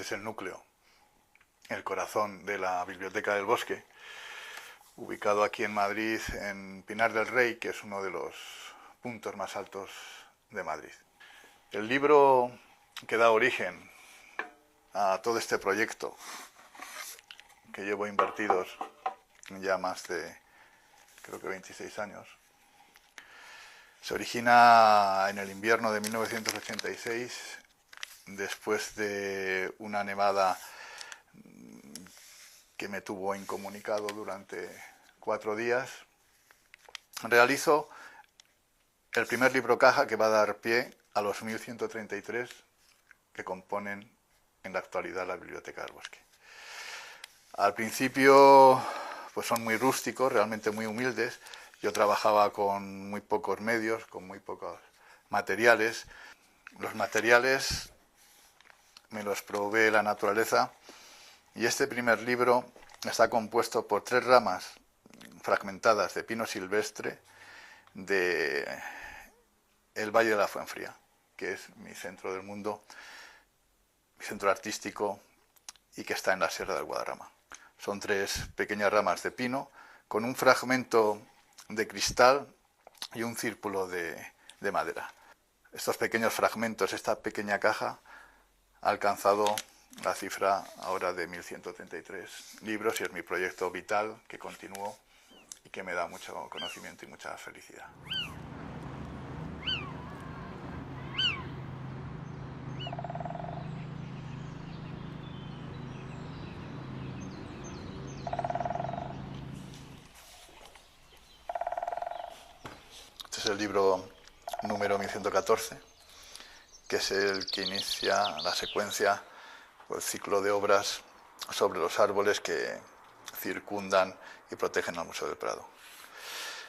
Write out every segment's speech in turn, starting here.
Este es el núcleo, el corazón de la Biblioteca del Bosque, ubicado aquí en Madrid, en Pinar del Rey, que es uno de los puntos más altos de Madrid. El libro que da origen a todo este proyecto, que llevo invertidos ya más de, creo que 26 años, se origina en el invierno de 1986, después de una nevada que me tuvo incomunicado durante 4 días. Realizo el primer libro caja que va a dar pie a los 1133 que componen en la actualidad la Biblioteca del Bosque. Al principio pues son muy rústicos, realmente muy humildes. Yo trabajaba con muy pocos medios, con muy pocos materiales. Los materiales me los provee la naturaleza y este primer libro está compuesto por 3 ramas fragmentadas de pino silvestre de el Valle de la Fuenfría, que es mi centro del mundo, mi centro artístico y que está en la Sierra del Guadarrama. Son 3 pequeñas ramas de pino con un fragmento de cristal y un círculo de madera. Estos pequeños fragmentos, esta pequeña caja, ha alcanzado la cifra ahora de 1133 libros y es mi proyecto vital que continúo y que me da mucho conocimiento y mucha felicidad. Este es el libro número 1114, que es el que inicia la secuencia o el ciclo de obras sobre los árboles que circundan y protegen al Museo del Prado.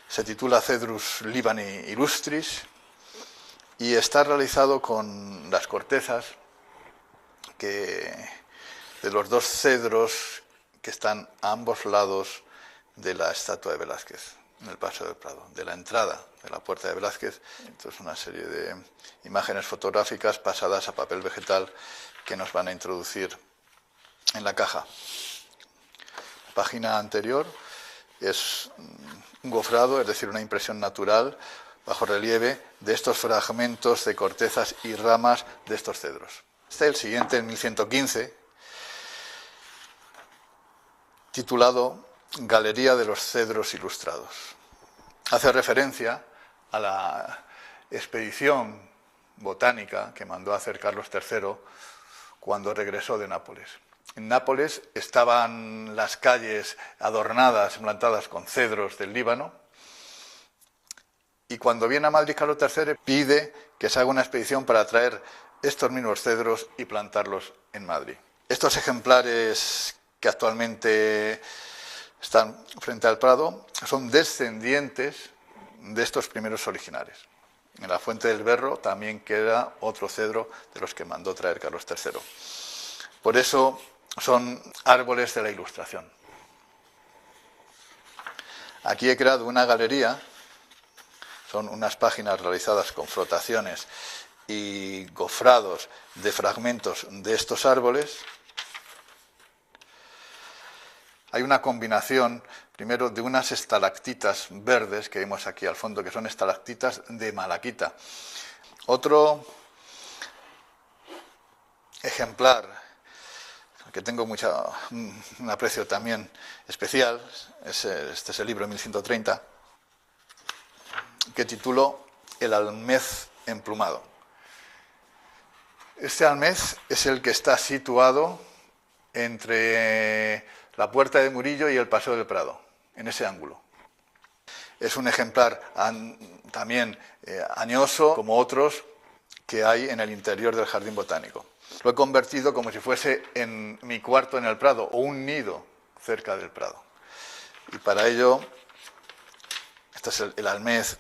Se titula Cedrus libani illustris y está realizado con las cortezas de los 2 cedros que están a ambos lados de la estatua de Velázquez, en el Paseo del Prado, de la entrada de la puerta de Velázquez. Entonces una serie de imágenes fotográficas pasadas a papel vegetal que nos van a introducir en la caja. La página anterior es un gofrado, es decir, una impresión natural, bajo relieve, de estos fragmentos de cortezas y ramas de estos cedros. Este es el siguiente, en 1115, titulado Galería de los Cedros Ilustrados. Hace referencia a la expedición botánica que mandó a hacer Carlos III cuando regresó de Nápoles. En Nápoles estaban las calles adornadas, plantadas con cedros del Líbano, y cuando viene a Madrid Carlos III pide que se haga una expedición para traer estos mismos cedros y plantarlos en Madrid. Estos ejemplares que actualmente están frente al Prado son descendientes de estos primeros originales. En la Fuente del Berro también queda otro cedro de los que mandó traer Carlos III. Por eso son árboles de la Ilustración. Aquí he creado una galería, son unas páginas realizadas con flotaciones y gofrados de fragmentos de estos árboles. Hay una combinación, primero, de unas estalactitas verdes que vemos aquí al fondo, que son estalactitas de malaquita. Otro ejemplar que tengo un aprecio también especial, este es el libro 1130, que titulo El almez emplumado. Este almez es el que está situado entre la Puerta de Murillo y el Paseo del Prado, en ese ángulo. Es un ejemplar también añoso, como otros que hay en el interior del Jardín Botánico. Lo he convertido como si fuese en mi cuarto en el Prado, o un nido cerca del Prado. Y para ello, este es el almez.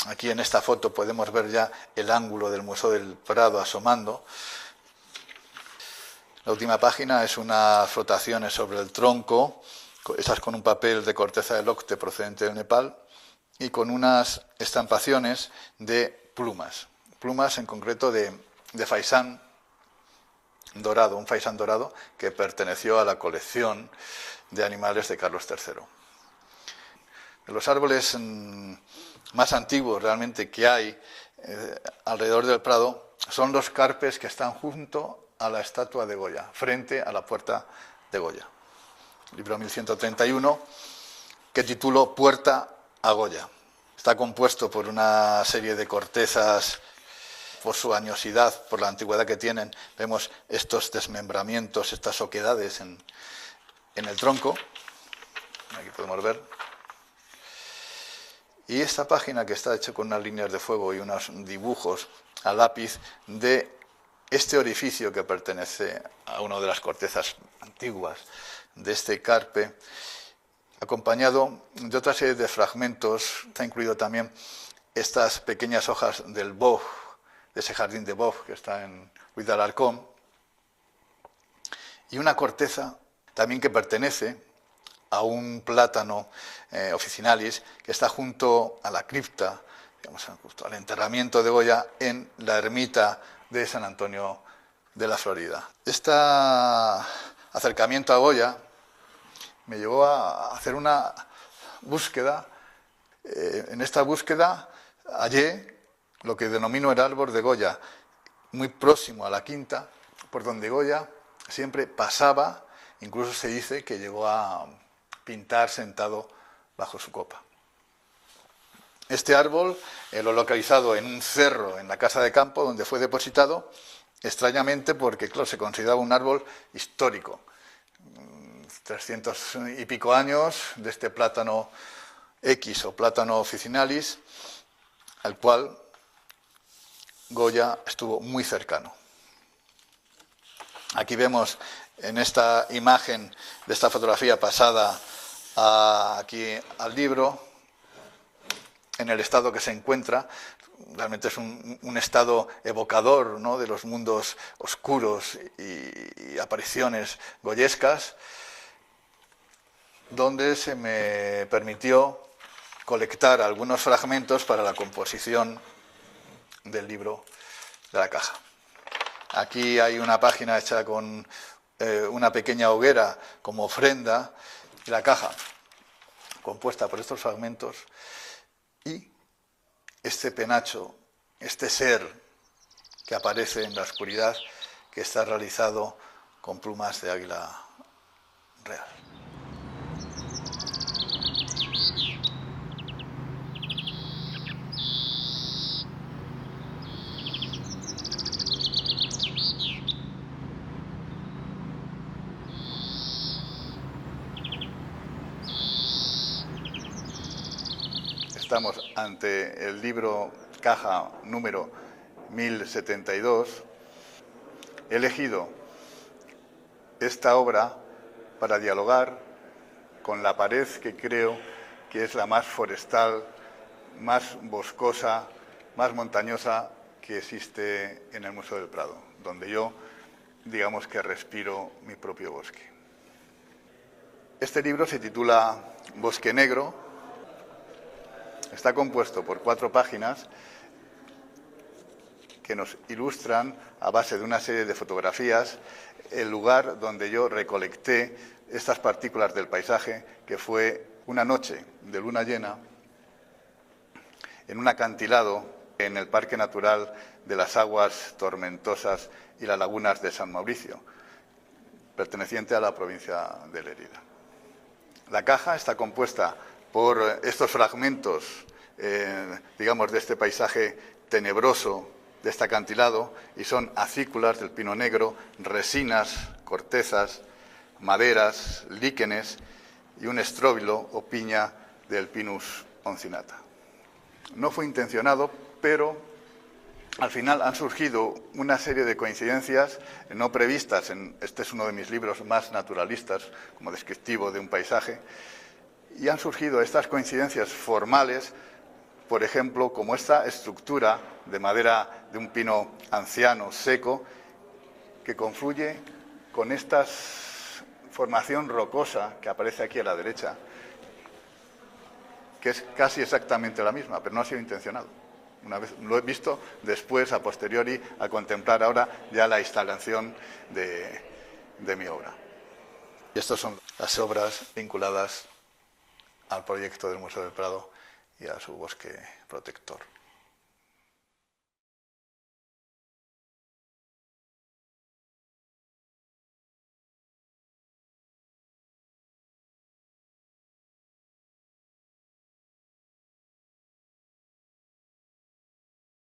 Aquí en esta foto podemos ver ya el ángulo del Museo del Prado asomando. La última página es unas flotaciones sobre el tronco, esas con un papel de corteza de locte procedente del Nepal, y con unas estampaciones de plumas en concreto de faisán dorado, un faisán dorado que perteneció a la colección de animales de Carlos III. Los árboles más antiguos realmente que hay alrededor del Prado son los carpes que están junto a la estatua de Goya, frente a la puerta de Goya. Libro 1131, que tituló Puerta a Goya. Está compuesto por una serie de cortezas, por su añosidad, por la antigüedad que tienen. Vemos estos desmembramientos, estas oquedades en el tronco. Aquí podemos ver. Y esta página, que está hecha con unas líneas de fuego y unos dibujos a lápiz de este orificio que pertenece a una de las cortezas antiguas de este carpe, acompañado de otra serie de fragmentos. Está incluido también estas pequeñas hojas del boj, de ese jardín de boj que está en Ruiz de Alarcón, y una corteza también que pertenece a un plátano officinalis que está junto a la cripta, digamos, justo al enterramiento de Goya en la ermita de San Antonio de la Florida. Este acercamiento a Goya me llevó a hacer una búsqueda. En esta búsqueda hallé lo que denomino el árbol de Goya, muy próximo a la quinta, por donde Goya siempre pasaba. Incluso se dice que llegó a pintar sentado bajo su copa. Este árbol lo he localizado en un cerro en la casa de campo donde fue depositado, extrañamente porque, claro, se consideraba un árbol histórico. 300 y pico años de este plátano X o plátano officinalis, al cual Goya estuvo muy cercano. Aquí vemos en esta imagen de esta fotografía pasada aquí al libro, en el estado que se encuentra. Realmente es un estado evocador, ¿no?, de los mundos oscuros y apariciones goyescas, donde se me permitió colectar algunos fragmentos para la composición del libro de la caja. Aquí hay una página hecha con una pequeña hoguera como ofrenda, y la caja compuesta por estos fragmentos, y este penacho, este ser que aparece en la oscuridad, que está realizado con plumas de águila real. Estamos ante el libro caja número 1072. He elegido esta obra para dialogar con la pared que creo que es la más forestal, más boscosa, más montañosa que existe en el Museo del Prado, donde yo, digamos que respiro mi propio bosque. Este libro se titula Bosque Negro. Está compuesto por 4 páginas que nos ilustran, a base de una serie de fotografías, el lugar donde yo recolecté estas partículas del paisaje, que fue una noche de luna llena en un acantilado en el Parque Natural de las Aguas Tormentosas y las Lagunas de San Mauricio, perteneciente a la provincia de Lérida. La caja está compuesta por estos fragmentos, digamos, de este paisaje tenebroso, de este acantilado, y son acículas del pino negro, resinas, cortezas, maderas, líquenes y un estróbilo o piña del Pinus oncinata. No fue intencionado, pero al final han surgido una serie de coincidencias no previstas. Este es uno de mis libros más naturalistas, como descriptivo de un paisaje, y han surgido estas coincidencias formales, por ejemplo, como esta estructura de madera de un pino anciano, seco, que confluye con esta formación rocosa que aparece aquí a la derecha, que es casi exactamente la misma, pero no ha sido intencionado. Una vez lo he visto, después, a posteriori, a contemplar ahora ya la instalación de mi obra. Y estas son las obras vinculadas al proyecto del Museo del Prado y a su bosque protector.